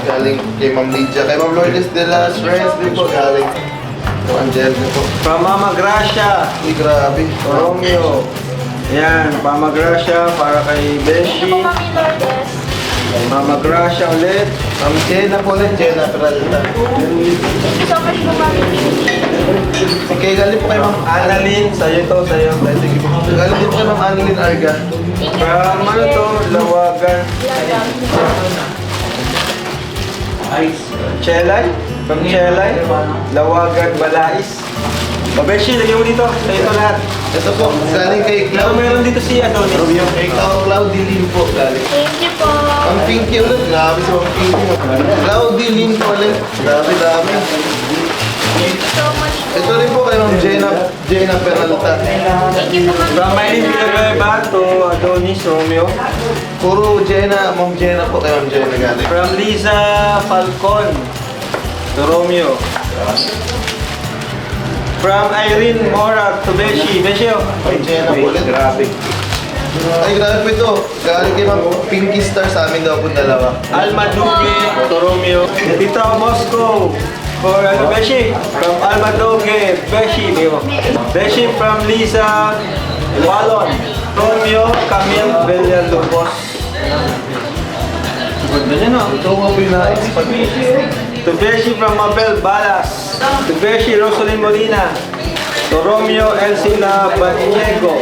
Galing kay Ma'am Lydia. Kay Ma'am Lourdes de las Reyes din po. Galing kay Angelica po. From Mama Gracia, Uy, grabe. to Romeo. Ayan, Mama Gracia para kay Thank you Beshi. po, Mami Lourdes. Mama Gracia ulit. Ma'am Jenna po ulit, Jenna Peralta. Thank you so much po, Mami Pinky. Kay galing po kay Ma'am Annalyn, sa'yo to, sa'yo. Galing din po kay Ma'am Annalyn Arga. Thank you From ano to, Lawagan. Chelay? From Chelay? Lawagan, Balais. Beshi, lagyan mo dito. Sa'yo to lahat. Ito po, galing kay Ikaw meron dito si Adonis. Kay Claudie Lin po galing. Thank you po. Ma'am Pinky ulit, grabe si Ma'am Pinky. Claudie Lin po ulit, grabe dami. Thank you so much po. Ito rin po kay Ma'am Jenna Peralta. Thank you po, Mami From Maylin Villanueva to Adonis Romeo. Puro Jenna, Ma'am Jenna po kay Ma'am Jenna galing. From Liza Falcon to Romeo. From Irene Mora to Beshi. Beshi, oh. Ma'am Jenna po ulit. Grabe. Ay, grabe po ito. Galing kay Ma'am Pinky Star sa amin daw po dalawa. Alma Duque to Romeo. Tito Moscow for ano, Beshi. From Alma Duque, Beshi. Beshi from Lisa Walon. Romeo Camille Villalobos. Ganyan na. Ito nga po yung na-expand. To Beshi from Mabel Balas. To Beshi Rosalyn Molina. To Romeo Elcina Baniego.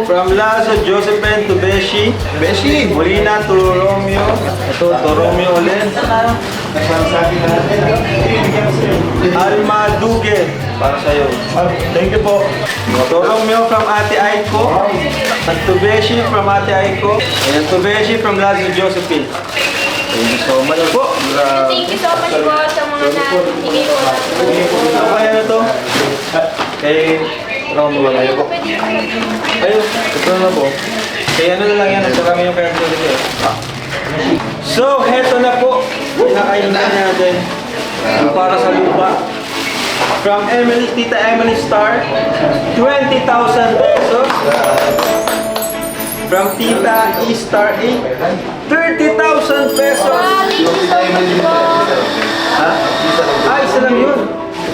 From Lazo Josephine to Beshi. Beshi! Molina to Romeo. Ito, to Romeo ulit. Alma Duge. Para sa'yo. Thank you po. To Romeo from Ate Aiko. At to Beshi from Ate Aiko. And to Beshi from Lazo Josephine. Thank you so much po. Thank you so much po sa mga nagbigay po na. Ano kaya na to? Kay Romeo. Ayun po, pwede po. Ayun, ito na po. Kaya ano na lang yan, nagkarami yung kaya dito. So, heto na po. Pinakaintan natin. Yung para sa lupa. From Emily, Tita Emily Star, 20,000 pesos. From Tita E Star 8, 30,000 pesos. Thank you so much po. Ha? Ah, isa lang yun.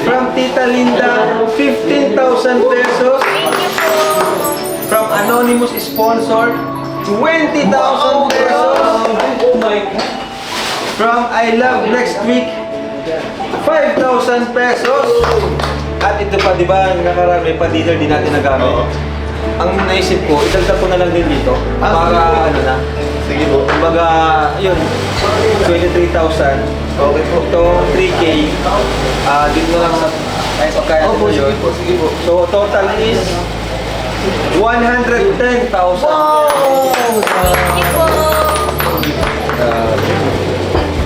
From Tita Linda, 15,000 pesos. Thank you po. From anonymous sponsor, 20,000 pesos. Oh my God. From I Love Next Week, 5,000 pesos. At ito pa, di ba, nakarami pa dinner din natin nagamit. Ang naisip ko, idagdag ko na lang din dito. Para ano na. Sige po. Kumbaga, yun, 23,000. Okay po. Ito, 3K. Dito na lang sa pagkaya Opo, nito yun. sige po, sige po. So, total is 110,000. Thank you po.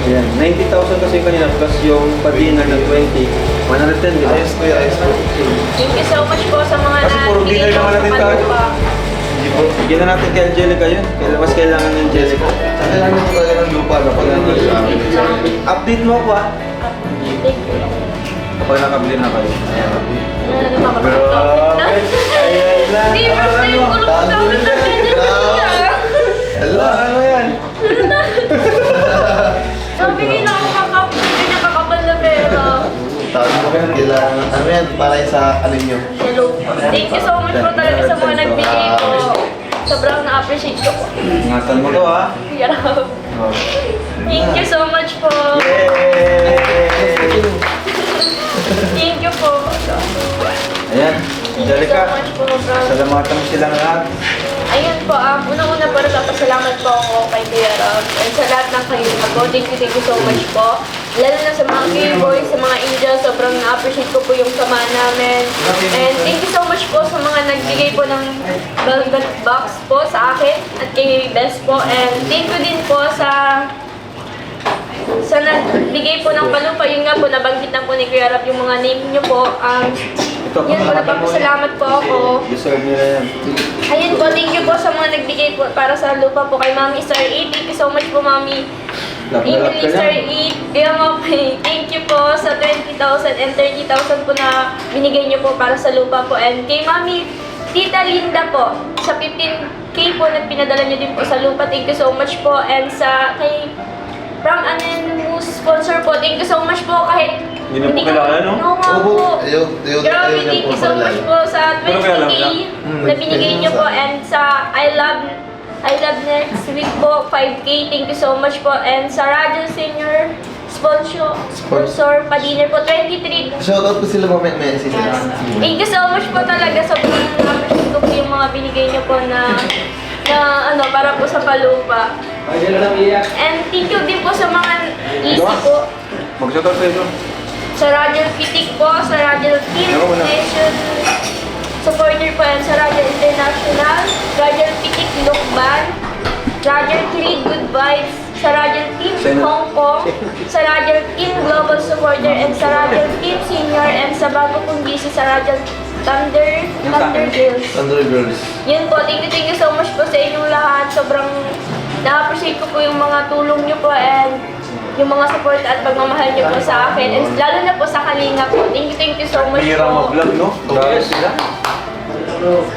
Ayan, 90,000 kasi kanina plus yung pa-dinner na 20. 110 din. Ayos po, ayos po. Thank you so much po sa mga Kasi puro dinner naman natin tayo. palupa. Sige po. Bigyan na natin kay Angelica yun. Mas kailangan ng Angelica. Kailangan po talaga ng lupa na pag Update mo ako ah. Thank you. Kapag nakabili na kayo. Grabe. Ayan na. Di, first time ko lang magkakaroon ng ganyan na siya. Hala, Ano yan? Sabi ko na ako ganyan kakapal na pera. tawag mo kayo. Kailangan, ano yan, para yan sa ano nyo. Hello. Thank you so much po talaga sa mga nagbigay po. Sobrang na-appreciate ko po. Ingatan mo to ah. Kuya Rob. Thank you so much po. Yay! Thank you po. Ayan, Thank you so Angelica. much po, bro. Salamatan mo silang lahat. Ayun po, unang-una po nagpapasalamat po ako kay Kuya Rob and sa lahat ng kayo na po. Thank you so much po. Lalo na sa mga K-boys, sa mga angels, sobrang na-appreciate ko po yung samahan namin. And thank you so much po sa mga nagbigay po ng velvet box po sa akin at kay Best po. And thank you din po sa nagbigay po ng palupa. Yun nga po, nabanggit na po ni Kuya Rob yung mga name nyo po. Yun po, nagpapasalamat po ako. Deserve nila yan. Ayun po, thank you po sa mga nagbigay po para sa lupa po kay Mami Star 8. Thank you so much po, Mami. Love na love Emily ka Star na. 8. Kaya nga po, thank you po sa 20,000 and 30,000 po na binigay niyo po para sa lupa po. And kay Mami Tita Linda po, sa 15K po na pinadala niyo din po sa lupa. Thank you so much po. And sa kay From Anonymous sponsor po, thank you so much po kahit Hindi na po kilala, no? Oo nga po. Grabe, niya thank po you so much po sa Pero kilala 20K mo na binigay niyo po and sa I Love Next Week po, 5K. Thank you so much po. And sa Radio Senior sponsor pa-dinner po, 23. Shoutout po sila mamaya message. Thank you so much po talaga. Sobrang appreciate ko po yung mga binigay niyo po na ano, para po sa palupa. And thank you din po sa mga easy po. Mag-shoutout kayo. Sa Radio Pitik po, sa Radio Team Nation supporter po yan, sa Radio International, Radio Pitik Lukban, Radio 3 Good Vibes, sa Radio Team Hong Kong, sa Radio Team Global Supporter, and sa Radio Team Senior, and sa bago kong GC sa Radio Thunder Girls. Thunder Girls. Yun po, thank you so much po sa inyong lahat. Sobrang na-appreciate ko po yung mga tulong nyo po and yung mga support at pagmamahal nyo po sa akin. And lalo na po sa Kalinga po. Thank you so much Mahirap po. mag-vlog, no? Grabe sila.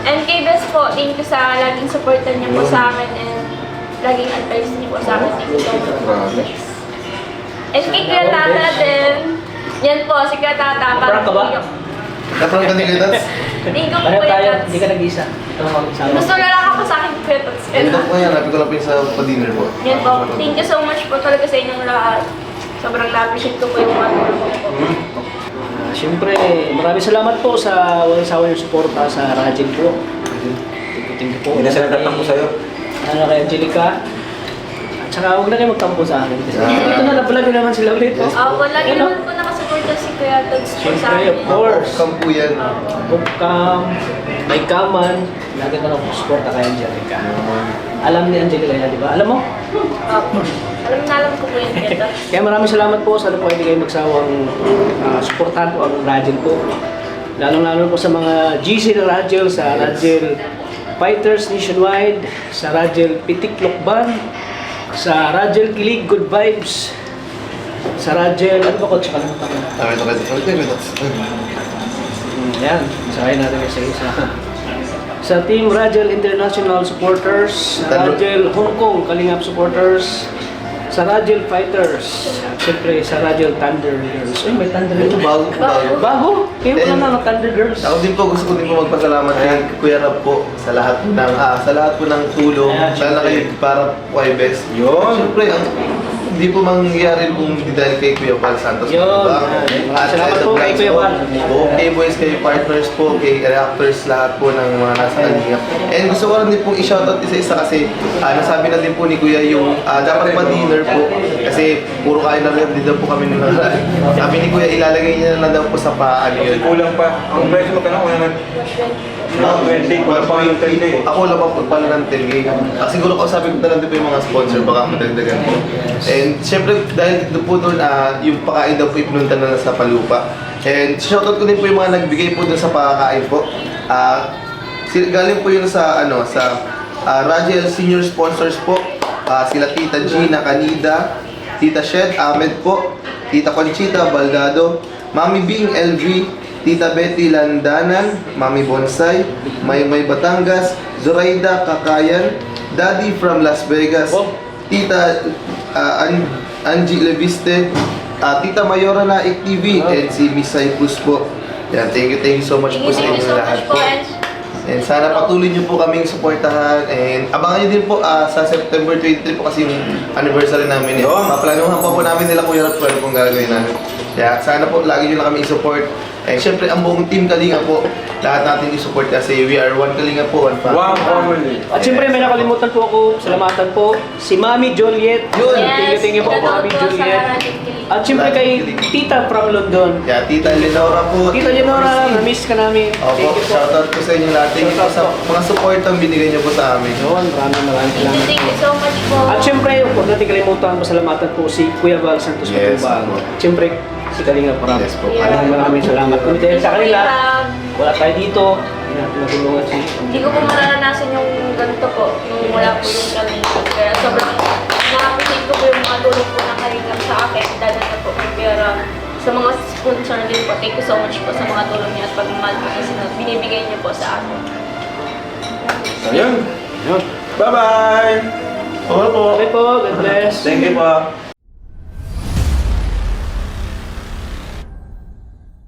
And kay Best po, thank you sa laging supportan niyo po sa akin and laging advice niyo po sa akin. Thank you so much. Grabe. And kay Kuya Tata din. Yan po, si Kuya Tata. Prank ka ba? Naprank ka ni Kuya Tats? Thank you po, Pareho Kuya tayo, Tots. hindi ka nag-isa. Ito ang mag-isama. Gusto na lang ako sa akin, Kuya Tots. Ito po yan, nabi ko lang po yung sa pa-dinner po. Yan po. Thank you so much po talaga sa inyong lahat. Sobrang na-appreciate ko po yung mga tulong ko po. Siyempre, maraming salamat po sa walang sawa yung suporta sa Rajin po. Thank you po. Hindi na sila tatampo sa'yo. Kay Angelica. At saka huwag na kayo magtampo sa akin. Kasi dito na nabalag ko naman sila ulit. Lagi naman po nakasuporta si Kuya Tots po sa Siyempre, akin. of course. Come po yan. Upcam, may kaman. Lagi ka na po suporta kay Angelica. Alam ni Angelica yan, di ba? Alam mo? Alam ko po yung Kuya Tots. Kaya maraming salamat po. Sana po hindi kayo magsawang suportahan po ang Rajin po. Lalong-lalo po sa mga GC na Rajil, sa Rajil Fighters Nationwide, sa Rajil Pitik Lokban, sa Rajil Kilig Good Vibes, sa Rajil, ano ba ko? Tsaka lang yan, sabayin natin isa-isa. Sa Team Rajil International Supporters, sa Rajil Hong Kong Kalingap Supporters, sa Rajil Fighters, at siyempre sa Rajil Thunder Girls. Uy, may Thunder Girls. Bago po, bago. Bago? Kayo wala na ng Thunder Girls. Ako din po, gusto ko din po magpasalamat kay Kuya Rab po sa lahat po ng tulong, lalo na kay para po kay Best. Siyempre, hindi po mangyayari kung hindi dahil kay Kuya Val Santos. Yun. At Salamat sa po kay vlogs Kuya po, Val. kay boys, kay partners po, kay reactors, lahat po ng mga nasa Kalingap. And gusto ko rin din pong i-shoutout isa-isa kasi nasabi na din po ni Kuya yung dapat pa-dinner po kasi puro kain na rin din daw po kami nung nakaraan. Sabi ni Kuya, ilalagay niya na daw po sa paan yun. Kulang pa. Ang presyo mo ka na, kulang na. 20, wala pa yung 30. Ako wala pa po pala ng 10K. Siguro ko sabi ko na lang din po yung mga sponsor, baka madagdagan po. And syempre dahil dito po doon, yung pakain daw po ipinunta na sa Palupa. And shoutout ko din po yung mga nagbigay po doon sa pakakain po. Galing po yun sa Rajil Senior Sponsors po. Sila Tita Gina Canida, Tita Shed Ahmed po, Tita Conchita Baldado, Mami Bing LV, Tita Betty Landanan, Mami Bonsai, Maymay Batangas, Zoraida Kakayan, Daddy from Las Vegas, Tita Angie Leviste, Tita Mayora Naik TV, and si Miss Cyprus po. Yan, thank you so much po sa Thank you inyo so lahat much po. po. And sana patuloy niyo po kaming suportahan and abangan niyo din po sa September 23 po kasi yung anniversary namin. Maplanuhan pa po namin nila Kuya Rap kung gagawin namin. Kaya sana po lagi niyo lang kami i-support. And syempre ang buong team Kalinga po, lahat natin i-support kasi we are one Kalinga po, one family. One family. At siyempre may nakalimutan po ako, salamatan po, si Mami Juliet. Yun. Thank you po Mami Juliet. At siyempre kay Tita from London. Kaya Tita Lenora po. Tita Leonora, na-miss ka namin. Thank Opo, you po. shoutout po sa inyo lahat. Thank you po sa mga support ang binigay niyo po sa amin. Yun, maraming salamat. Thank you so much po. At siyempre, huwag natin kalimutan, pasalamatan po si Kuya Val Santos Yes, Matubang. po. At siyempre, si Kalinga Parang. Yes po. Maraming salamat. Kung dahil sa kanila, wala tayo dito. Hindi natin natulungan si... Hindi ko po mararanasan yung ganito po, yung wala po yung Kalingap. Kaya sobrang na-appreciate ko po yung mga tulong po ng Kalingap sa akin, dahil na po kay Pera. Sa mga sponsor din po, thank you so much po sa mga tulong niyo at pagmamahal po na binibigay niyo po sa akin. Ayun. Bye-bye! Opo. Okay po, God bless. Thank you po.